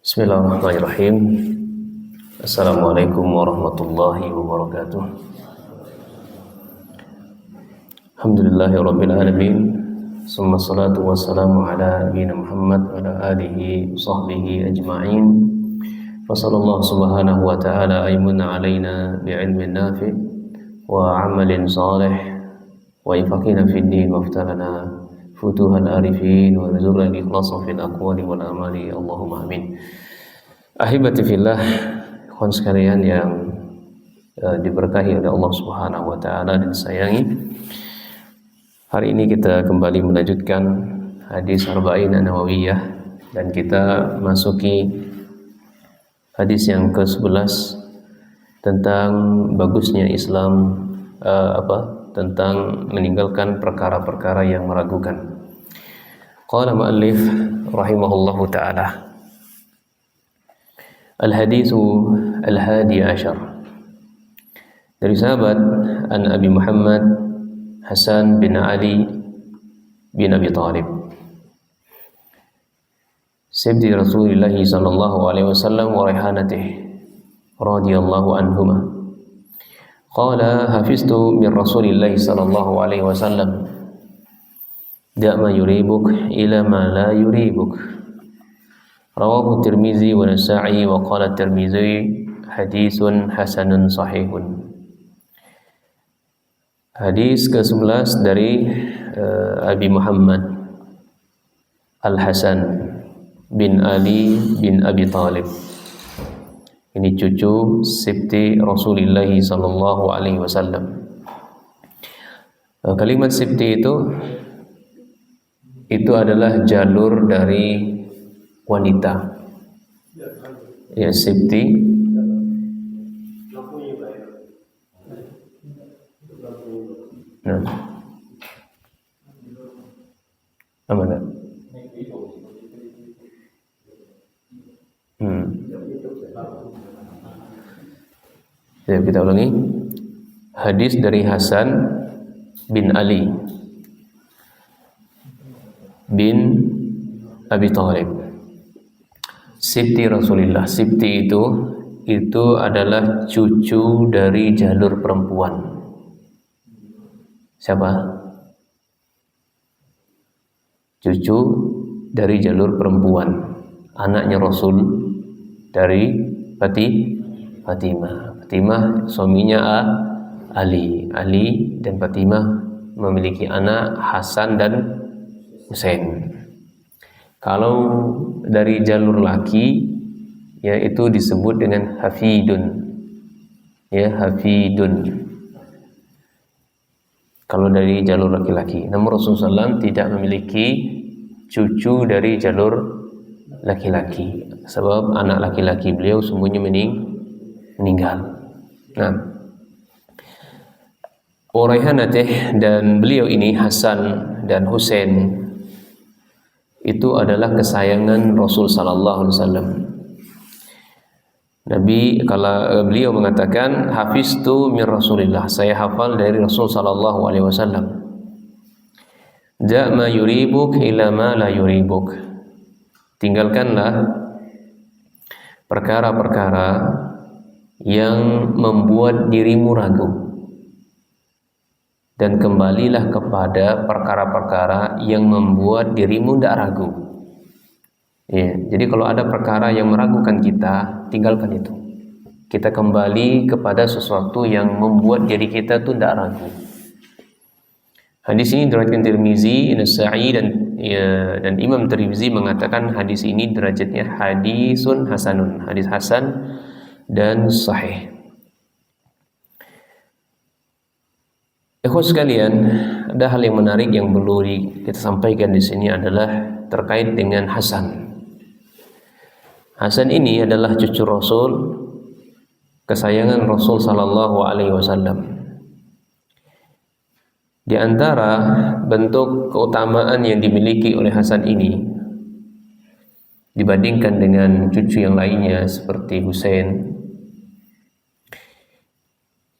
Bismillahirrahmanirrahim. Assalamualaikum warahmatullahi wabarakatuh. Alhamdulillahirabbil alamin. Summa salatu wassalamu ala nabiyyina Muhammad wa ala alihi sahbihi ajma'in. Wa sallallahu subhanahu wa ta'ala aymunna alaina bi'ilmin nafi' wa 'amalin salih wa ifaqina fid din wa aftalana futuhal arifin wa rizqan ikhlasan fil aqwali wal amali. Allahumma amin. Ahibati fillah, ikhwan sekalian yang diberkahi oleh Allah Subhanahu wa taala dan disayangi. Hari ini kita kembali melanjutkan hadis Arba'in An-Nawawiyah dan kita masuki hadis yang ke-11 tentang bagusnya Islam, tentang meninggalkan perkara-perkara yang meragukan. Qala mu'allif rahimahullahu ta'ala, Al-hadithu al-hadi ashar, dari sahabat An Abi Muhammad Hasan bin Ali bin Abi Talib, sibti Rasulullah sallallahu alaihi wasallam wa rihanatihi radhiyallahu anhuma. Qala hafiztu min Rasulillah sallallahu alaihi wasallam, da' ma yuribuk ila ma la yuribuk. Rawahu Tirmizi wa Nasa'i wa qala Tirmizi haditsun hasanun sahihun. Hadis ke-11 dari Abi Muhammad Al-Hasan bin Ali bin Abi Talib. Ini cucu sibti Rasulullah sallallahu alaihi wasallam. Kalimat sibti itu adalah jalur dari wanita. Ya, sibti. Nah. Mana? Ya, kita ulangi. Hadis dari Hasan bin Ali bin Abi Talib, sibti Rasulullah. Sibti itu adalah cucu dari jalur perempuan. Siapa? Cucu dari jalur perempuan, anaknya Rasul dari Fatimah. Fatimah suaminya Ali dan Fatimah memiliki anak Hasan dan Husain. Kalau dari jalur laki, yaitu disebut dengan hafidun. Ya, hafidun. Kalau dari jalur laki-laki. Namun Rasulullah SAW tidak memiliki cucu dari jalur laki-laki, sebab anak laki-laki beliau semuanya meninggal. Nah, Uraihanatih, dan beliau ini Hasan dan Husain itu adalah kesayangan Rasul sallallahu alaihi wasallam. Nabi, kalau beliau mengatakan hafiztu min Rasulillah, saya hafal dari Rasul sallallahu alaihi wasallam. Da' ma yuribuk ila ma la yuribuk. Tinggalkanlah perkara-perkara yang membuat dirimu ragu, dan kembalilah kepada perkara-perkara yang membuat dirimu tidak ragu. Ya, jadi kalau ada perkara yang meragukan kita, tinggalkan itu. Kita kembali kepada sesuatu yang membuat diri kita itu tidak ragu. Hadis ini diriwayatkan Tirmizi, Nasa'i dan Imam Tirmizi mengatakan hadis ini derajatnya hadisun hasanun, hadis hasan dan sahih. Ikhwan sekalian, ada hal yang menarik yang perlu kita sampaikan di sini adalah terkait dengan Hasan. Hasan ini adalah cucu Rasul, kesayangan Rasul sallallahu alaihi wasallam. Di antara bentuk keutamaan yang dimiliki oleh Hasan ini dibandingkan dengan cucu yang lainnya seperti Husain,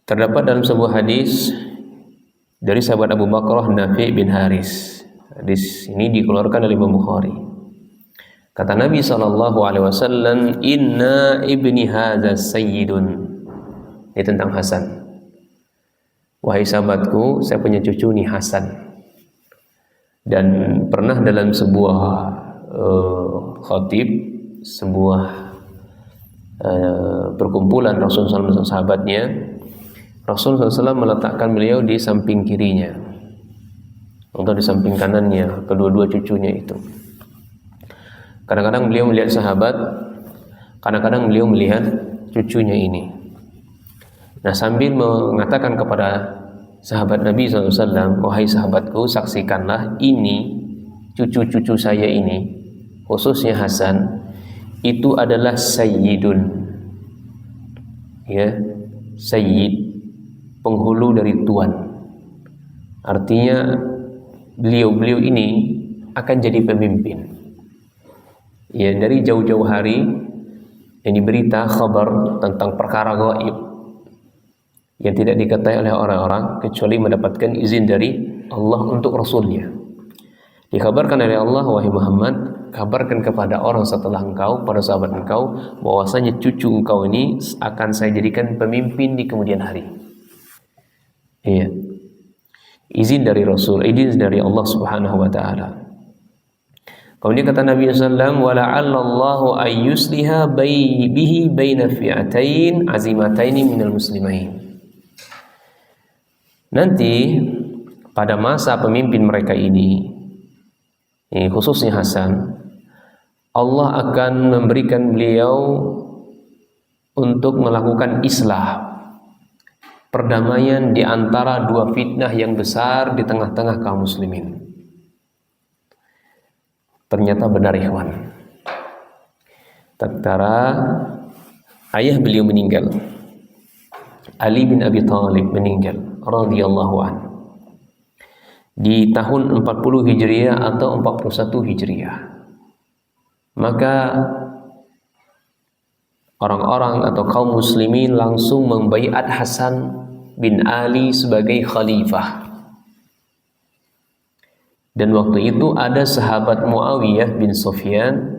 terdapat dalam sebuah hadis dari sahabat Abu Bakrah Nafi bin Haris. Hadis ini dikeluarkan oleh Imam Bukhari. Kata Nabi SAW, inna ibni hadza sayyidun. Ini tentang Hasan. Wahai sahabatku, saya punya cucu nih Hasan. Dan pernah dalam sebuah khatib, sebuah perkumpulan Rasulullah SAW sahabatnya, Rasulullah SAW meletakkan beliau di samping kirinya atau di samping kanannya, kedua-dua cucunya itu. Kadang-kadang beliau melihat sahabat, kadang-kadang beliau melihat cucunya ini. Nah, sambil mengatakan kepada sahabat Nabi SAW, wahai sahabatku, saksikanlah ini cucu-cucu saya ini, khususnya Hasan, itu adalah sayyidun, ya, sayyid, penghulu dari tuan. Artinya beliau-beliau ini akan jadi pemimpin. Ya, dari jauh-jauh hari ini berita kabar tentang perkara gaib yang tidak diketahui oleh orang-orang kecuali mendapatkan izin dari Allah untuk Rasulnya. Dikabarkan oleh Allah, wahai Muhammad, kabarkan kepada orang setelah engkau, pada sahabat engkau, bahwasanya cucu engkau ini akan saya jadikan pemimpin di kemudian hari. Iya. Izin dari Rasul, izin dari Allah Subhanahu wa taala. Kemudian kata Nabi SAW, wala'allallahu ayyusliha bihi baina fi'atain azimataini minal muslimain. Nanti pada masa pemimpin mereka ini khususnya Hasan, Allah akan memberikan beliau untuk melakukan islah, perdamaian di antara dua fitnah yang besar di tengah-tengah kaum muslimin. Ternyata benar ikhwan. Tatkala ayah beliau meninggal, Ali bin Abi Thalib meninggal radhiyallahu anhu di tahun 40 Hijriah atau 41 Hijriah. Maka orang-orang atau kaum muslimin langsung membaiat Hasan bin Ali sebagai khalifah. Dan waktu itu ada sahabat Muawiyah bin Sufyan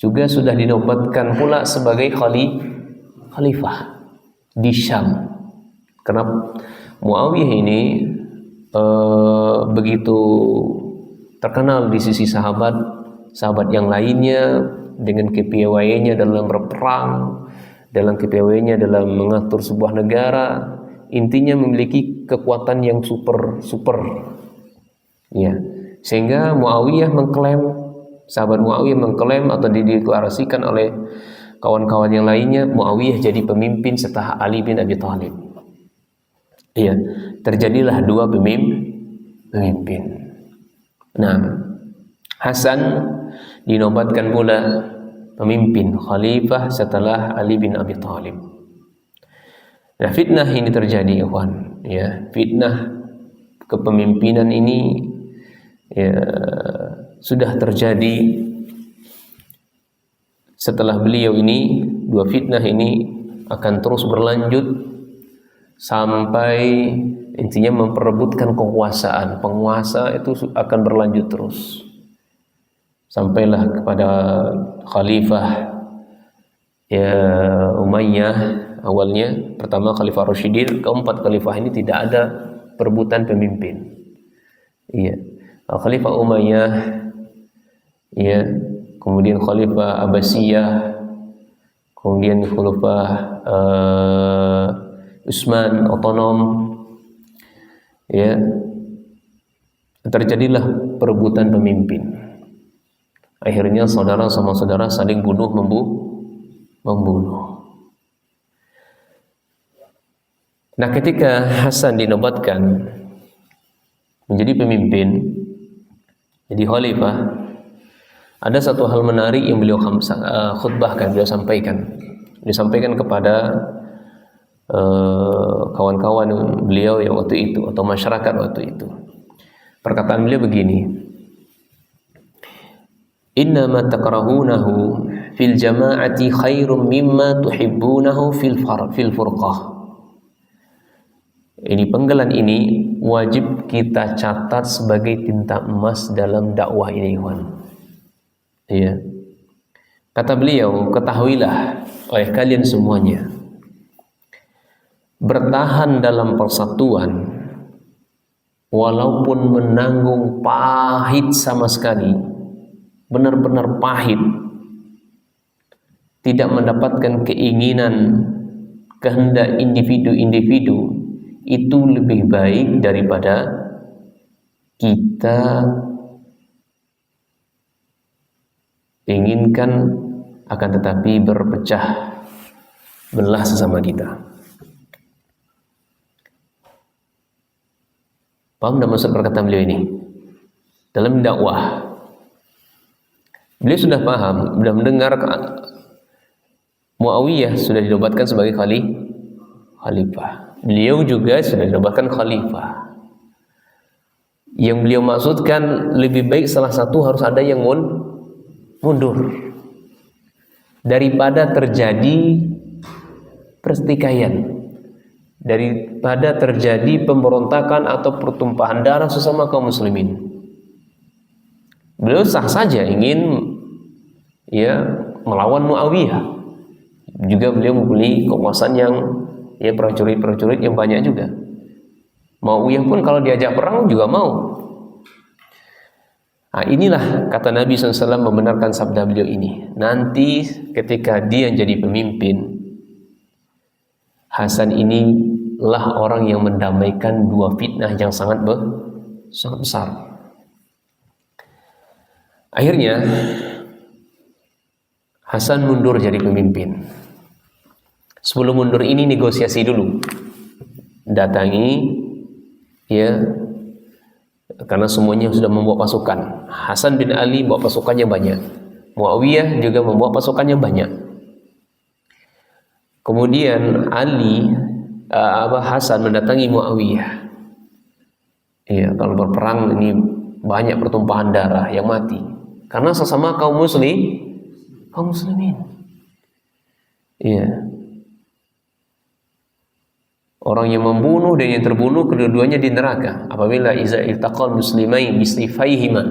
juga sudah dinobatkan pula sebagai khalifah di Syam. Karena Muawiyah ini begitu terkenal di sisi sahabat yang lainnya dengan kepiawaiannya dalam berperang, dalam kepiawaiannya dalam mengatur sebuah negara, intinya memiliki kekuatan yang super. Ya, sehingga sahabat Muawiyah mengklaim atau dideklarasikan oleh kawan-kawan yang lainnya, Muawiyah jadi pemimpin setelah Ali bin Abi Thalib. Iya, terjadilah dua pemimpin. Nah, Hasan dinobatkan pula pemimpin khalifah setelah Ali bin Abi Thalib. Nah, fitnah ini terjadi, ikhwan. Ya, fitnah kepemimpinan ini ya sudah terjadi setelah beliau ini. Dua fitnah ini akan terus berlanjut sampai intinya memperebutkan kekuasaan. Penguasa itu akan berlanjut terus sampailah kepada khalifah ya Umayyah. Awalnya pertama Khalifah Rasyidin, keempat khalifah ini tidak ada perebutan pemimpin. Iya, Khalifah Umayyah, ya, kemudian Khalifah Abbasiyah, kemudian Khalifah Utsman otonom, ya, terjadilah perebutan pemimpin. Akhirnya saudara sama saudara saling membunuh. Nah, ketika Hasan dinobatkan menjadi pemimpin, jadi khalifah, ada satu hal menarik yang beliau khutbahkan, beliau sampaikan kepada kawan-kawan beliau yang waktu itu atau masyarakat waktu itu. Perkataan beliau begini, innama takrahunahu fil jama'ati khairum mimma tuhibbunahu fil furqah. Ini penggalan ini wajib kita catat sebagai tinta emas dalam dakwah ini, ikhwan. Ya. Kata beliau, ketahuilah oleh kalian semuanya, bertahan dalam persatuan walaupun menanggung pahit sama sekali, benar-benar pahit, tidak mendapatkan keinginan, kehendak individu-individu, itu lebih baik daripada kita inginkan akan tetapi berpecah belah sesama kita. Paham dan maksud perkataan beliau ini? Dalam dakwah, beliau sudah paham, sudah mendengar Muawiyah sudah dinobatkan sebagai khalifah. Beliau juga sudah dinobatkan khalifah. Yang beliau maksudkan lebih baik salah satu harus ada yang mundur daripada terjadi pertikaian, daripada terjadi pemberontakan atau pertumpahan darah sesama kaum muslimin. Beliau sah saja ingin melawan Muawiyah. Juga beliau mempunyai kekuasaan yang prajurit-prajurit yang banyak juga. Muawiyah pun kalau diajak perang juga mau. Nah, inilah kata Nabi SAW membenarkan sabda beliau ini. Nanti ketika dia jadi pemimpin, Hasan inilah orang yang mendamaikan dua fitnah yang sangat besar. Akhirnya Hasan mundur jadi pemimpin. Sebelum mundur ini negosiasi dulu. Datangi karena semuanya sudah membawa pasukan. Hasan bin Ali bawa pasukannya banyak. Muawiyah juga membawa pasukannya banyak. Kemudian Hasan mendatangi Muawiyah. Kalau berperang ini banyak pertumpahan darah yang mati. Karena sesama kaum muslimin. Orang yang membunuh dan yang terbunuh kedua-duanya di neraka. Apabila iza iltaqal muslimain bisayfayhima.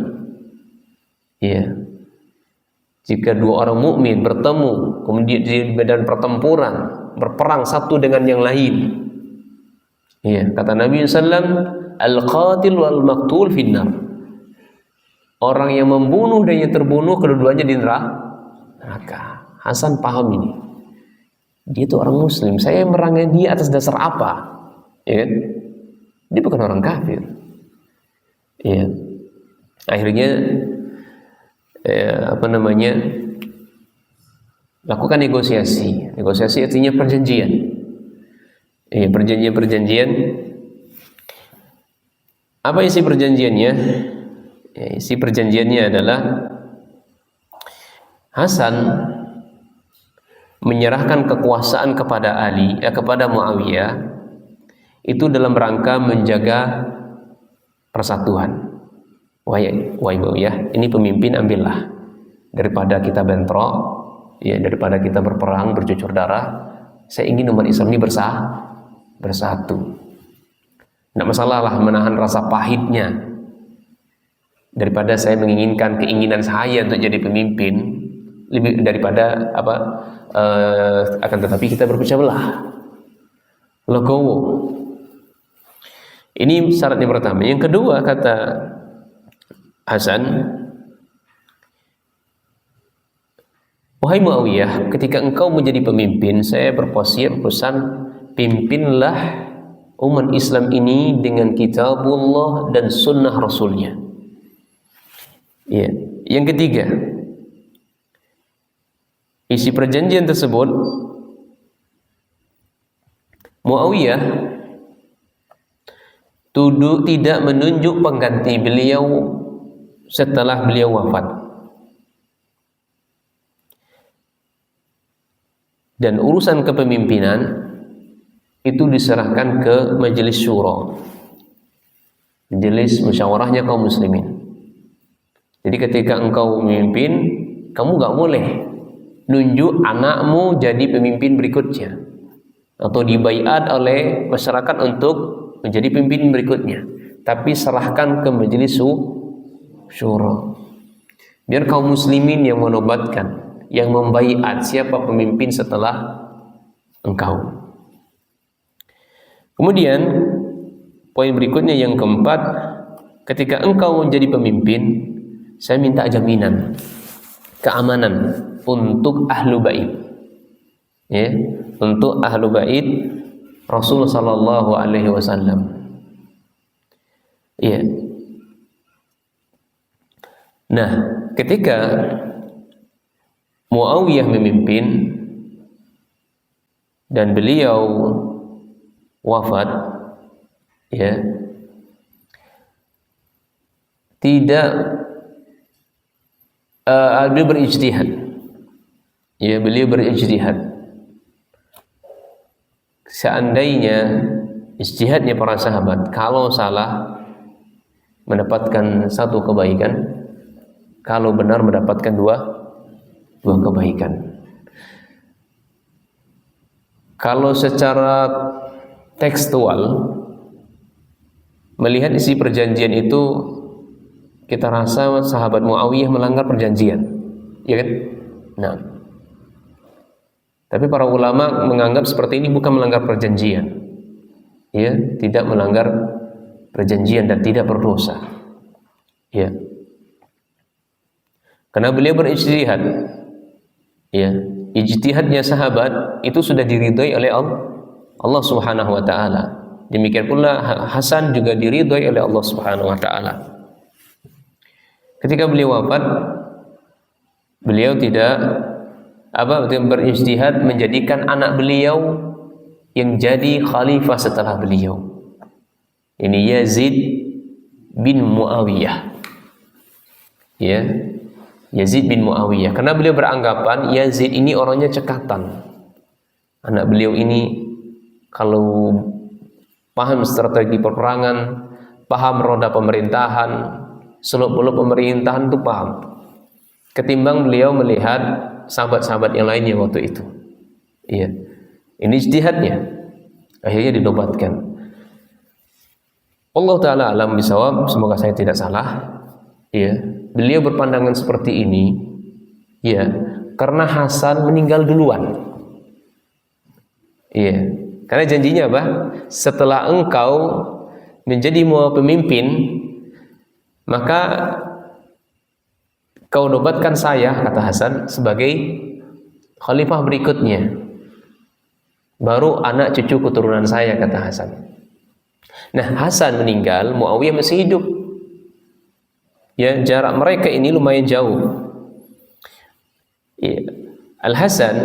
Jika dua orang mukmin bertemu kemudian di medan pertempuran berperang satu dengan yang lain. Kata Nabi SAW, al-qatil wal maqtul finnar. Orang yang membunuh dan yang terbunuh kedua-duanya di neraka. Hasan paham ini. Dia itu orang muslim, saya merangi dia atas dasar apa? Dia bukan orang kafir. Akhirnya lakukan negosiasi. Negosiasi artinya perjanjian. Perjanjian. Apa isi perjanjiannya? Isi perjanjiannya adalah Hasan menyerahkan kekuasaan kepada kepada Muawiyah itu dalam rangka menjaga persatuan. Wahai Muawiyah, ini pemimpin, ambillah, daripada kita bentrok, daripada kita berperang bercucur darah. Saya ingin umat Islam ini bersatu. Tidak masalah lah menahan rasa pahitnya, daripada saya menginginkan keinginan saya untuk jadi pemimpin lebih daripada akan tetapi kita berpecah belah, legowo. Ini syarat yang pertama. Yang kedua, kata Hasan, wahai Muawiyah, ketika engkau menjadi pemimpin, saya berpesan, pimpinlah umat Islam ini dengan kitabullah dan sunnah Rasulnya. Yang ketiga, isi perjanjian tersebut, Muawiyah tidak menunjuk pengganti beliau setelah beliau wafat. Dan urusan kepemimpinan itu diserahkan ke majelis syura, majelis musyawarahnya kaum muslimin. Jadi ketika engkau memimpin, kamu gak boleh nunjuk anakmu jadi pemimpin berikutnya atau dibaiat oleh masyarakat untuk menjadi pemimpin berikutnya, tapi serahkan ke majelis syura. Biar kaum muslimin yang menobatkan, yang membaiat siapa pemimpin setelah engkau. Kemudian poin berikutnya yang keempat, ketika engkau menjadi pemimpin, saya minta jaminan keamanan untuk ahlu bait, ya, untuk ahlu bait Rasul sallallahu alaihi wasallam. Ya. Nah, ketika Muawiyah memimpin dan beliau wafat, ya, tidak beliau berijtihad, ya, beliau berijtihad. Seandainya ijtihadnya para sahabat, kalau salah mendapatkan satu kebaikan, kalau benar mendapatkan dua kebaikan. Kalau secara tekstual melihat isi perjanjian itu, kita rasa sahabat Muawiyah melanggar perjanjian, ya kan? Nah, tapi para ulama menganggap seperti ini bukan melanggar perjanjian, ya, tidak melanggar perjanjian dan tidak berdosa, ya. Karena beliau berijtihad, ya, ijtihadnya sahabat itu sudah diridhoi oleh Allah Subhanahu wa taala. Demikian pula Hasan juga diridhoi oleh Allah Subhanahu wa taala. Ketika beliau wafat, beliau tidak berijtihad menjadikan anak beliau yang jadi khalifah setelah beliau. Ini Yazid bin Muawiyah, ya, Yazid bin Muawiyah, karena beliau beranggapan Yazid ini orangnya cekatan. Anak beliau ini kalau paham strategi peperangan, paham roda pemerintahan, seluk-beluk pemerintahan itu paham. Ketimbang beliau melihat sahabat-sahabat yang lainnya waktu itu. Iya. Ini ijtihadnya. Akhirnya dinobatkan. Allah taala alam bisawab, semoga saya tidak salah. Iya. Beliau berpandangan seperti ini, ya, karena Hasan meninggal duluan. Iya, karena janjinya apa? Setelah engkau menjadi pemimpin, maka kau nobatkan saya, kata Hasan, sebagai khalifah berikutnya. Baru anak cucu keturunan saya, kata Hasan. Nah, Hasan meninggal, Muawiyah masih hidup. Ya, jarak mereka ini lumayan jauh. Ya. Al-Hasan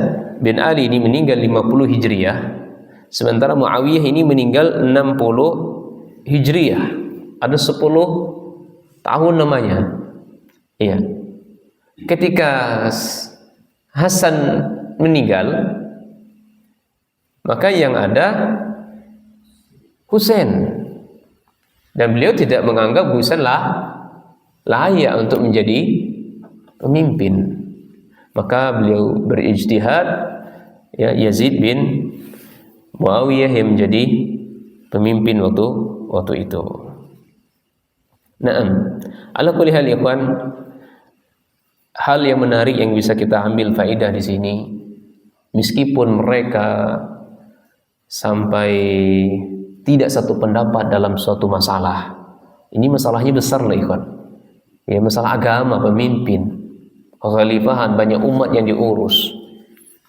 bin Ali ini meninggal 50 Hijriah, sementara Muawiyah ini meninggal 60 Hijriah. Ada 10 tahun namanya. Ya. Ketika Hasan meninggal, maka yang ada Husain, dan beliau tidak menganggap Husain layak untuk menjadi pemimpin. Maka beliau berijtihad, ya, Yazid bin Muawiyah yang menjadi pemimpin waktu itu. Naam, ala kulli hal ikhwan, hal yang menarik yang bisa kita ambil faedah di sini, meskipun mereka sampai tidak satu pendapat dalam suatu masalah, ini masalahnya besar lah ikhwan. Ya, masalah agama, pemimpin, kekhalifahan, banyak umat yang diurus,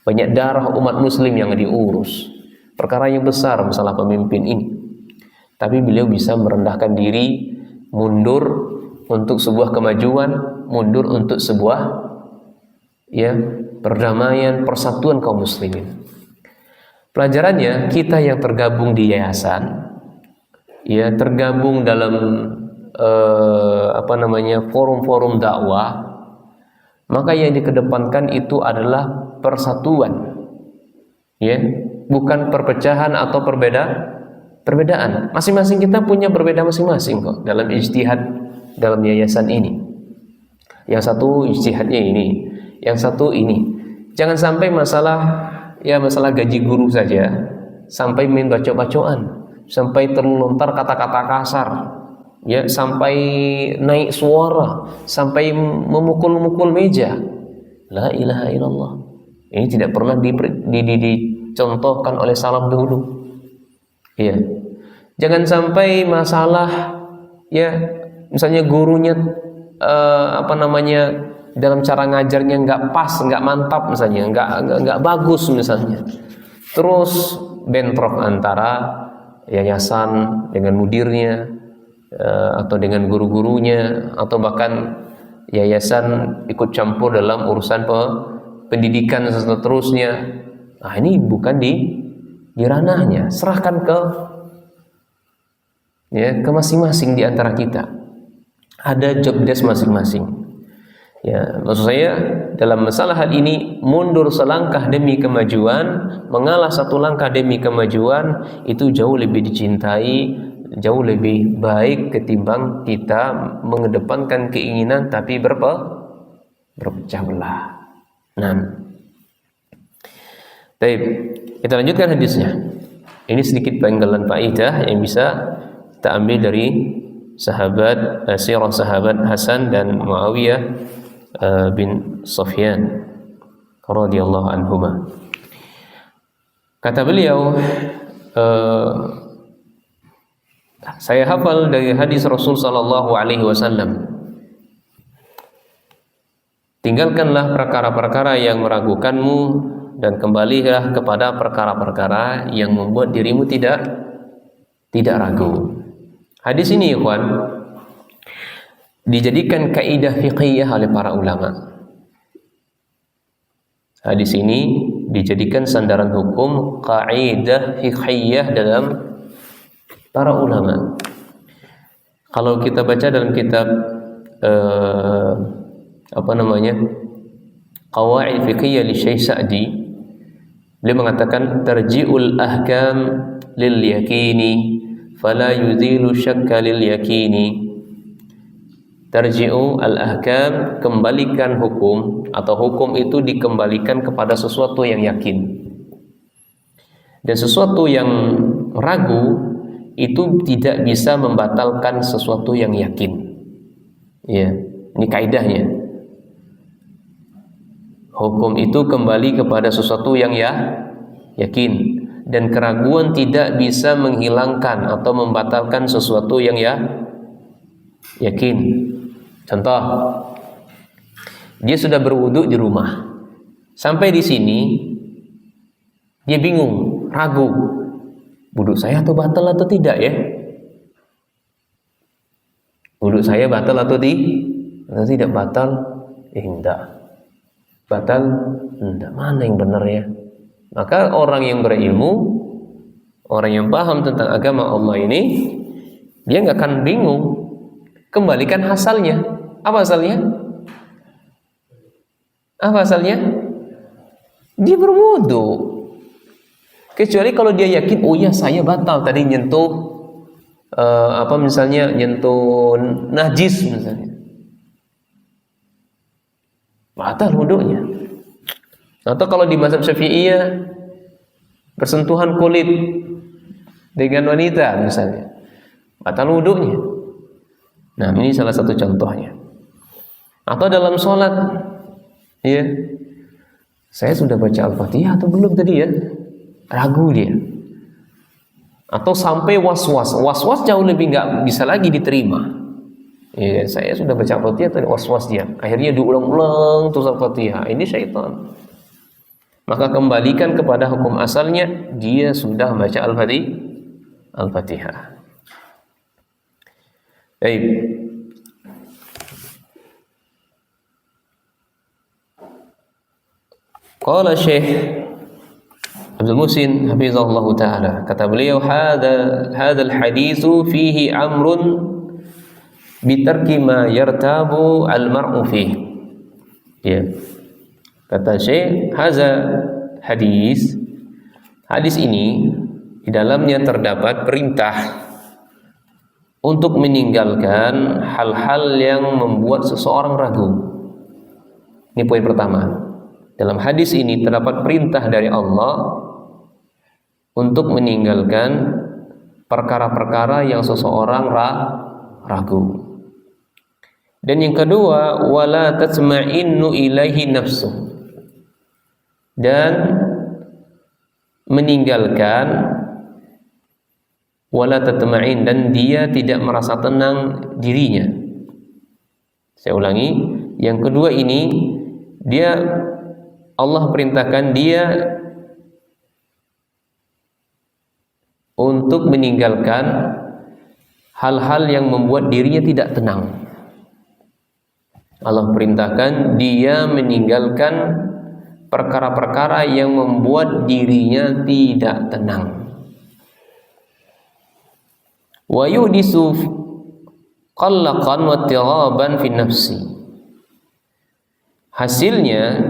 banyak darah umat muslim yang diurus, perkara yang besar masalah pemimpin ini. Tapi beliau bisa merendahkan diri, mundur untuk sebuah kemajuan, mundur untuk sebuah, ya, perdamaian, persatuan kaum muslimin. Pelajarannya, kita yang tergabung di yayasan, ya, tergabung dalam forum-forum dakwah, maka yang dikedepankan itu adalah persatuan, ya, bukan perpecahan atau perbedaan. Masing-masing kita punya berbeda masing-masing kok dalam ijtihad dalam yayasan ini. Yang satu ijtihadnya ini, yang satu ini. Jangan sampai masalah gaji guru saja sampai main bacok-bacokan, sampai terlontar kata-kata kasar. ya, sampai naik suara, sampai memukul-mukul meja. La ilaha illallah. Ini tidak pernah dicontohkan oleh salaf dahulu. Ya. Jangan sampai masalah, ya, misalnya gurunya dalam cara ngajarnya nggak pas, nggak mantap misalnya, nggak bagus misalnya. Terus bentrok antara yayasan dengan mudirnya, atau dengan guru-gurunya, atau bahkan yayasan ikut campur dalam urusan pendidikan dan seterusnya. Nah, ini bukan di ranahnya. Serahkan ke masing-masing di antara kita. Ada job desk masing-masing. Ya, maksud saya dalam masalah hal ini, mundur selangkah demi kemajuan, mengalah satu langkah demi kemajuan, itu jauh lebih dicintai, jauh lebih baik ketimbang kita mengedepankan keinginan tapi berpecah belah. Nah, baik, kita lanjutkan hadisnya. Ini sedikit penggalan faidah yang bisa kita ambil dari sirah sahabat Hasan dan Muawiyah bin Sufyan radhiyallahu anhuma. Kata beliau, saya hafal dari hadis Rasul sallallahu alaihi wasallam, tinggalkanlah perkara-perkara yang meragukanmu dan kembalilah kepada perkara-perkara yang membuat dirimu tidak ragu. Hadis ini, ikhwan, dijadikan kaidah fiqhiyah oleh para ulama. Hadis ini dijadikan sandaran hukum, kaidah fiqhiyah dalam para ulama. Kalau kita baca dalam kitab Qawaid Fiqhiyah li Syekh Sa'di, beliau mengatakan tarji'ul ahkam lil yakini fala yuzilu syakka lil yakini. Tarji'u al-ahkam, kembalikan hukum, atau hukum itu dikembalikan kepada sesuatu yang yakin. Dan sesuatu yang ragu itu tidak bisa membatalkan sesuatu yang yakin. Ya, ini kaidahnya. Hukum itu kembali kepada sesuatu yang yakin, dan keraguan tidak bisa menghilangkan atau membatalkan sesuatu yang yakin. Contoh, dia sudah berwudu di rumah. Sampai di sini dia bingung, ragu. Wudu saya atau batal atau tidak ya? Wudu saya batal atau tidak batal? Enggak. Batal? Enggak. Mana yang benar ya? Maka orang yang berilmu, orang yang paham tentang agama Allah ini, dia nggak akan bingung. Kembalikan asalnya. Apa asalnya? Apa asalnya? Dia berwudu. Kecuali kalau dia yakin, oh ya saya batal tadi nyentuh misalnya nyentuh najis misalnya, batal wudunya. Atau kalau di mazhab Syafi'iyah, bersentuhan kulit dengan wanita misalnya, batal wudunya. Nah, ini salah satu contohnya. Atau dalam sholat, ya, saya sudah baca Al-Fatihah atau belum tadi ya? Ragu dia. Atau sampai was-was jauh lebih nggak bisa lagi diterima. Ya, saya sudah baca Al-Fatihah atau was-was dia. Akhirnya diulang-ulang terus Al-Fatihah. Ini syaitan. Maka kembalikan kepada hukum asalnya, dia sudah baca Al-Fatihah. Baik. Qala Syekh Abdul Muhsin hafizahullah taala, kata beliau, hadzal haditsu fihi amrun bitarki ma yartabu al-mar'u fihi. Ya. Kata Syekh, hadis ini di dalamnya terdapat perintah untuk meninggalkan hal-hal yang membuat seseorang ragu. Ini poin pertama. Dalam hadis ini terdapat perintah dari Allah untuk meninggalkan perkara-perkara yang seseorang ragu. Dan yang kedua, wala tatma'innu ilaihi nafsu, dan meninggalkan wala tatma'in, dan dia tidak merasa tenang dirinya. Saya ulangi, yang kedua ini dia, Allah perintahkan dia untuk meninggalkan hal-hal yang membuat dirinya tidak tenang. Allah perintahkan dia meninggalkan perkara-perkara yang membuat dirinya tidak tenang. Wa yuhdisu qallaqan wa tiraban fi nafsi. Hasilnya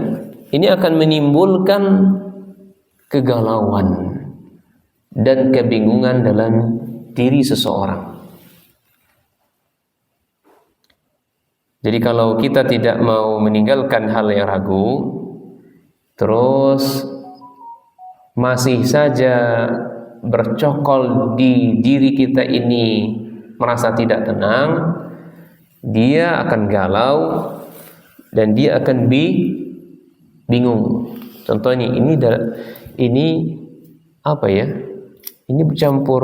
ini akan menimbulkan kegalauan dan kebingungan dalam diri seseorang. Jadi kalau kita tidak mau meninggalkan hal yang ragu, terus masih saja bercokol di diri kita ini merasa tidak tenang, dia akan galau dan dia akan bingung. Contohnya ini apa ya? Ini bercampur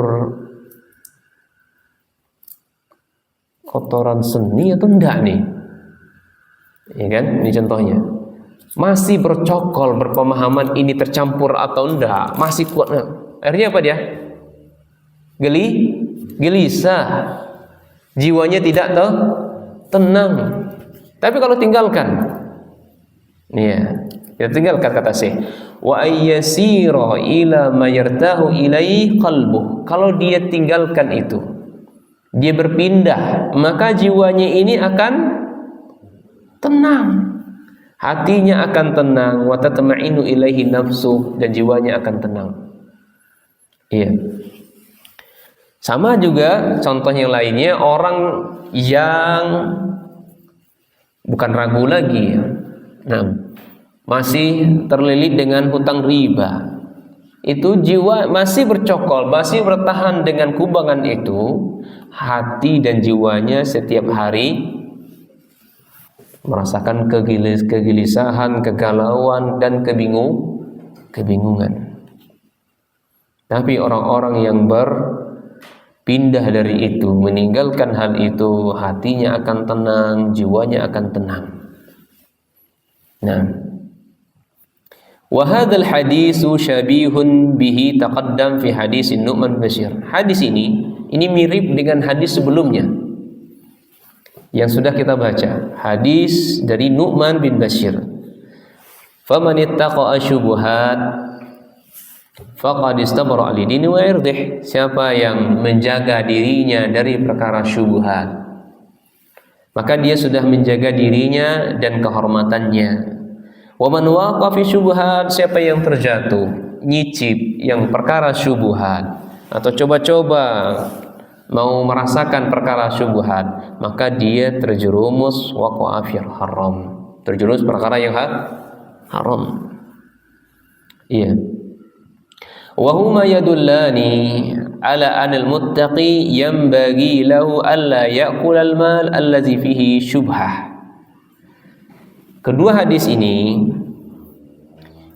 kotoran seni atau enggak nih? Ya kan? Ini contohnya. Masih bercokol, berpemahaman ini tercampur atau enggak, masih kuat. Akhirnya apa dia? Gelisah. Jiwanya tidak tenang. Tapi kalau tinggalkan, ya tinggalkan, kata Syekh, wa ayyasira ila ma yartahu ilaihi qalbuh. Kalau dia tinggalkan itu, dia berpindah, maka jiwanya ini akan tenang, hatinya akan tenang, wa tatma'innu ilaihi nafsu, dan jiwanya akan tenang. Iya. Sama juga contoh yang lainnya, orang yang bukan ragu lagi, masih terlilit dengan hutang riba, itu jiwa masih bercokol, masih bertahan dengan kubangan itu, hati dan jiwanya setiap hari merasakan kegelisahan, kegalauan, dan kebingungan. Tapi orang-orang yang berpindah dari itu, meninggalkan hal itu, hatinya akan tenang, jiwanya akan tenang. Wa hadzal hadisu syabihun bihi taqaddam fi hadis Nu'man bin Bashir. Hadis ini mirip dengan hadis sebelumnya yang sudah kita baca, hadis dari Nu'man bin Bashir. Faman ittaqa asyubuhat faqad istabra li dini wa irdih. Siapa yang menjaga dirinya dari perkara syubhat, maka dia sudah menjaga dirinya dan kehormatannya. Wa man waqa fi syubhat, siapa yang terjatuh, nyicip yang perkara syubhat atau coba-coba mau merasakan perkara syubhat, maka dia terjerumus waqa'a fi haram, terjerumus perkara yang haram. Iya. Wa huma yadullani ala anil muttaqi yanbaghi lahu alla ya'kul al-mal allazi fihi syubhah. Kedua hadis ini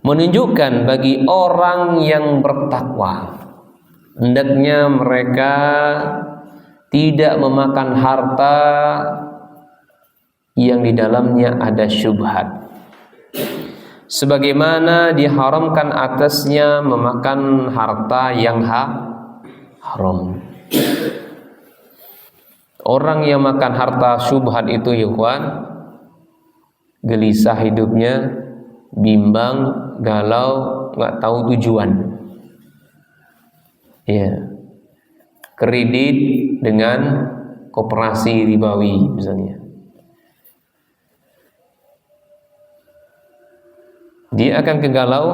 menunjukkan bagi orang yang bertakwa, hendaknya mereka tidak memakan harta yang di dalamnya ada syubhat, sebagaimana diharamkan atasnya memakan harta yang haram. Orang yang makan harta syubhat itu, ikhwan, gelisah hidupnya, bimbang, galau, nggak tahu tujuan. Ya, kredit dengan koperasi ribawi misalnya, dia akan kegalau,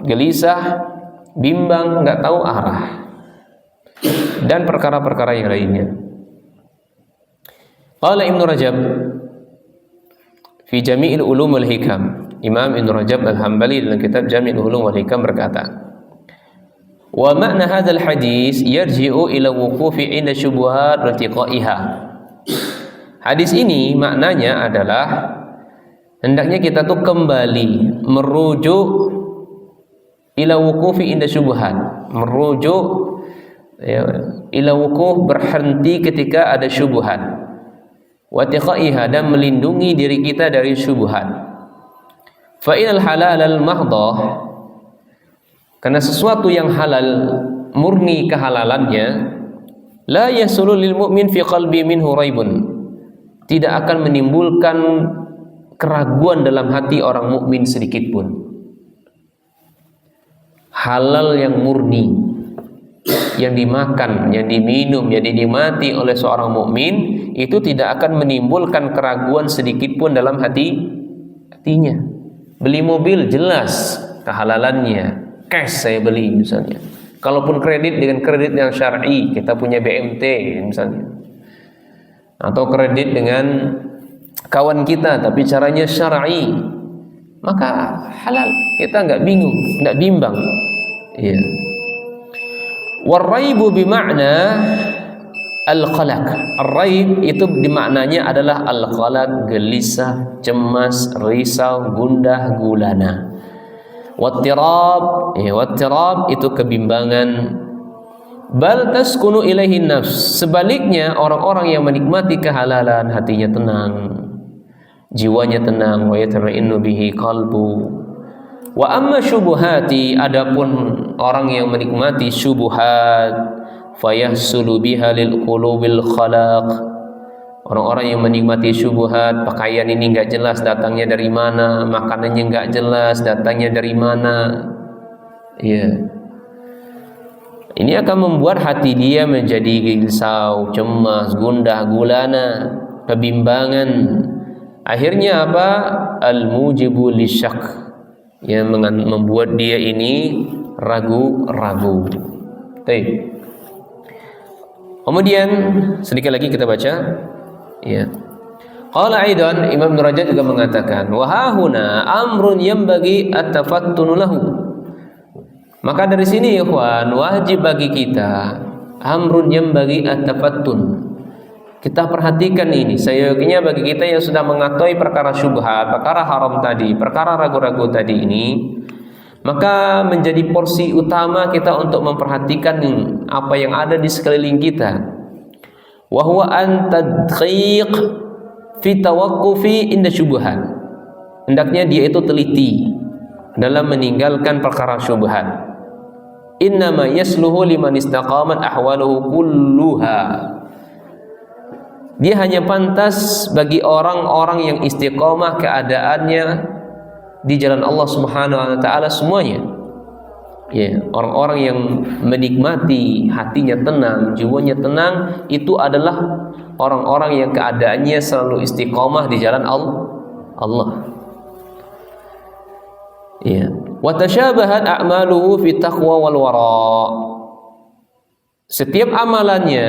gelisah, bimbang, nggak tahu arah, dan perkara-perkara yang lainnya. Qala Ibnu Rajab fi Jami'il Ulum wal Hikam, Imam Ibnu Rajab Al-Hambali dalam kitab Jami'ul Ulum wal Hikam berkata, wa makna hadzal hadis yarji'u ila wuqufi 'inda syubhat wa tiqaiha. Hadis ini maknanya adalah hendaknya kita tuh kembali merujuk ila wuqufi inda syubhat, merujuk ya, ila wuquf, berhenti ketika ada syubhat, wa tiqaiha, dan melindungi diri kita dari syubhat. Fa inal halal al mahdhah, karena sesuatu yang halal murni kehalalannya, la yasulu lil mu'min fi qalbi minhu raibun, tidak akan menimbulkan keraguan dalam hati orang mukmin sedikit pun. Halal yang murni, yang dimakan, yang diminum, yang dinikmati oleh seorang mukmin, itu tidak akan menimbulkan keraguan sedikit pun dalam hatinya. Beli mobil jelas kehalalannya, cash saya beli misalnya. Kalaupun kredit dengan kredit yang syar'i, kita punya BMT misalnya, atau kredit dengan kawan kita tapi caranya syar'i, maka halal, kita nggak bingung, nggak bimbang. Ya. Warraibu bima'na al-qalaq. Ar-raib itu dimaknanya adalah al-qalaq, gelisah, cemas, risau, gundah gulana. Wattirab, wattirab itu kebimbangan. Bal taskunu ilaihi nafs, sebaliknya orang-orang yang menikmati kehalalan hatinya tenang, jiwanya tenang, wa yatma'innu bihi qalbu. Wa amma syubuhati, adapun orang yang menikmati syubuhat, fayahsulu biha lil qulubil khalaq, orang-orang yang menikmati syubuhat, pakaian ini enggak jelas datangnya dari mana, makanannya enggak jelas datangnya dari mana, ya. Ini akan membuat hati dia menjadi gelisau, cemas, gundah gulana, kebimbangan. Akhirnya apa? Al-mujibu lisyak, yang membuat dia ini ragu-ragu. Baik. Kemudian sedikit lagi kita baca. Ya. Qala aidan, Imam Nurajat juga mengatakan, wa hahuna amrun yanbaghi at-tafattunu lahu. Maka dari sini ikhwan, wajib bagi kita, amrun yanbaghi at-tafattun, kita perhatikan ini. Seyogianya bagi kita yang sudah mengetahui perkara syubhat, perkara haram tadi, perkara ragu-ragu tadi ini, maka menjadi porsi utama kita untuk memperhatikan apa yang ada di sekeliling kita. Wa huwa an tadqiq fi tawaqqufi inda syubhat. Hendaknya dia itu teliti dalam meninggalkan perkara syubhat. Innama yasluhu liman istaqamat ahwaluhu kulluha. Dia hanya pantas bagi orang-orang yang istiqomah keadaannya di jalan Allah Subhanahu wa taala semuanya. Ya, orang-orang yang menikmati hatinya tenang, jiwanya tenang, itu adalah orang-orang yang keadaannya selalu istiqomah di jalan Allah. Ya. Wa tashabahat a'maluhu fi taqwa wal wara. Setiap amalannya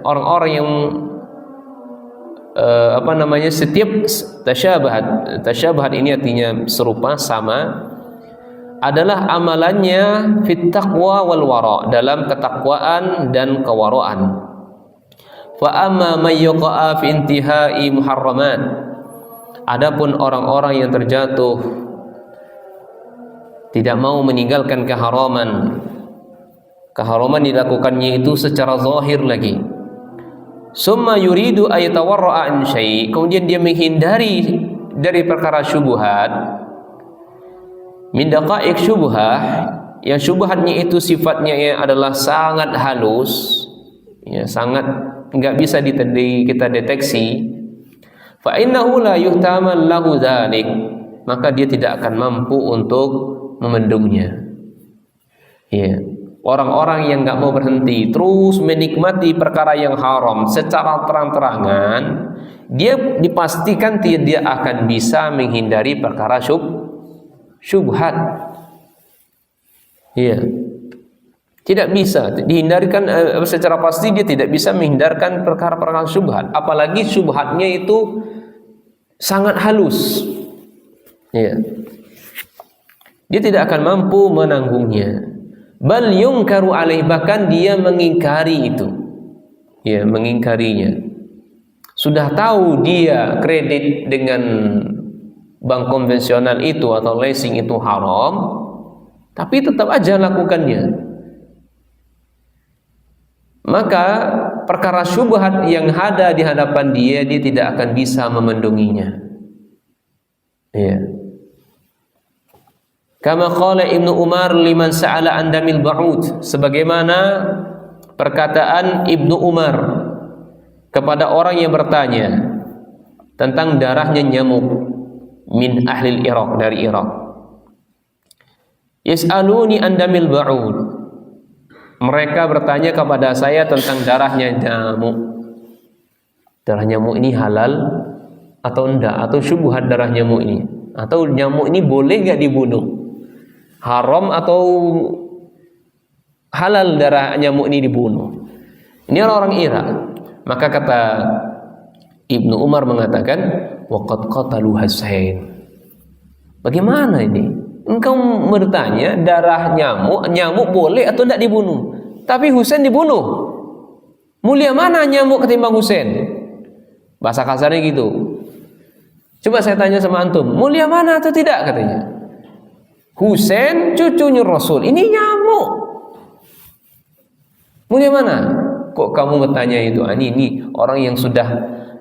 orang-orang yang setiap tasyabahat ini artinya serupa, sama, adalah amalannya fit taqwa wal wara, dalam ketakwaan dan kewaraan. Fa amma may yaqa'a fi intihai muharramat, adapun orang-orang yang terjatuh tidak mau meninggalkan keharaman, keharaman dilakukannya itu secara zahir lagi. Summa yuridu ayatawarra'a an syai', kemudian dia menghindari dari perkara syubhat. Min daqa'iq syubhah, yang syubhatnya itu sifatnya yang adalah sangat halus, ya, sangat enggak bisa kita deteksi. Fa innahu la yuhtamal lahu dzalik, maka dia tidak akan mampu untuk memendungnya. Ya. Orang-orang yang enggak mau berhenti terus menikmati perkara yang haram secara terang-terangan, dia dipastikan dia akan bisa menghindari perkara syubhat. Iya. Tidak bisa dihindarkan secara pasti, dia tidak bisa menghindarkan perkara-perkara syubhat, apalagi syubhatnya itu sangat halus. Iya. Dia tidak akan mampu menanggungnya. Bal yungkaru alaih, bahkan dia mengingkari itu. Ya, mengingkarinya. sudah tahu dia kredit dengan bank konvensional itu atau leasing itu haram, tapi tetap aja lakukannya, maka perkara syubhat yang ada di hadapan dia tidak akan bisa memendunginya. Ya. Kama qala Ibnu Umar liman sa'ala an damil ba'ud, sebagaimana perkataan Ibnu Umar kepada orang yang bertanya tentang darahnya nyamuk min ahli Irak, dari Irak. Yas'aluni an damil ba'ud, mereka bertanya kepada saya tentang darahnya nyamuk. Darah nyamuk ini halal atau enggak, atau syubhat darah nyamuk ini, atau nyamuk ini boleh enggak dibunuh, haram atau halal darah nyamuk ini dibunuh. Ini orang Irak. Maka kata Ibnu Umar mengatakan, waqad qatalu Husain. Bagaimana ini? Engkau bertanya darah nyamuk boleh atau tidak dibunuh, tapi Husain dibunuh. Mulia mana nyamuk ketimbang Husain? Bahasa kasarnya gitu. Coba saya tanya sama antum, mulia mana atau tidak katanya? Husain cucunya Rasul, ini nyamuk. Mulia mana? Kok kamu bertanya itu? Ini orang yang sudah,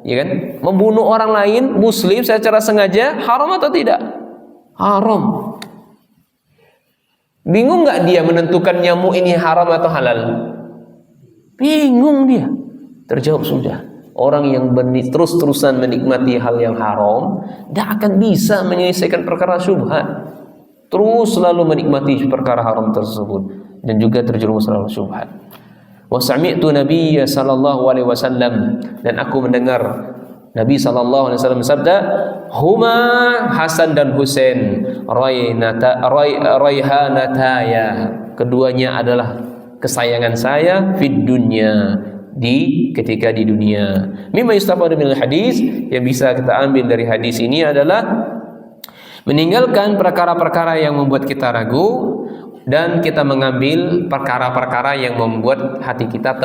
ya kan, membunuh orang lain muslim secara sengaja, haram atau tidak? Haram. Bingung nggak dia menentukan nyamuk ini haram atau halal? Bingung dia. Terjawab sudah. Orang yang terus-terusan menikmati hal yang haram tidak akan bisa menyelesaikan perkara syubhat. Terus selalu menikmati perkara haram tersebut dan juga terjerumus dalam syubhat. Wa sami'tu Nabiyya sallallahu alaihi wasallam, dan aku mendengar Nabi sallallahu alaihi wasallam bersabda, huma Hasan dan Husain raihanataya, keduanya adalah kesayangan saya fid dunya, ketika di dunia. Mimma yustafadu minal hadis, yang bisa kita ambil dari hadis ini adalah meninggalkan perkara-perkara yang membuat kita ragu dan kita mengambil perkara-perkara yang membuat hati kita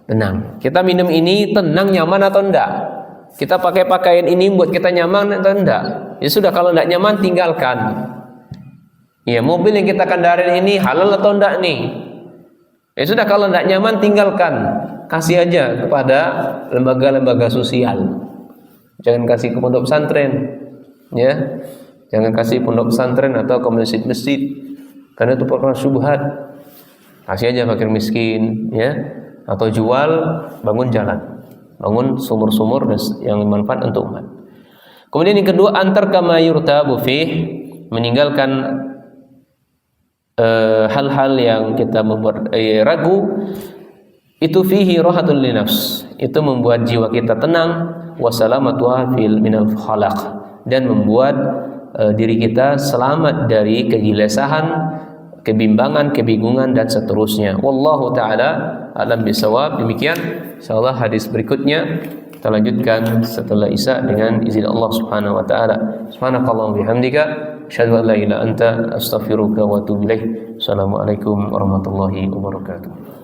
tenang. Kita minum ini tenang, nyaman atau enggak? Kita pakai pakaian ini buat kita nyaman atau enggak? Ya sudah, kalau enggak nyaman tinggalkan. Ya, mobil yang kita kendarai ini halal atau enggak nih? Ya sudah, kalau enggak nyaman tinggalkan. Kasih aja kepada lembaga-lembaga sosial. Jangan kasih ke pondok pesantren, ya. Jangan kasih pondok pesantren atau ke masjid-masjid, karena itu perkara syubhat. Kasih aja fakir miskin, ya. Atau jual, bangun jalan, bangun sumur-sumur yang bermanfaat untuk umat. Kemudian yang kedua, antar kama yurtabu fih, meninggalkan hal-hal yang kita membuat ragu. Itu fihi rahatul linafs, itu membuat jiwa kita tenang, wasalamatuha fil minal khalaq, dan membuat diri kita selamat dari kegelisahan, kebimbangan, kebingungan dan seterusnya. Wallahu taala alam bisawab. Demikian insyaallah hadis berikutnya kita lanjutkan setelah Isya dengan izin Allah Subhanahu wa taala. Subhanakallahumma bihamdika asyhadu an la ilaha illa anta astaghfiruka wa atubu ilaik. Assalamualaikum warahmatullahi wabarakatuh.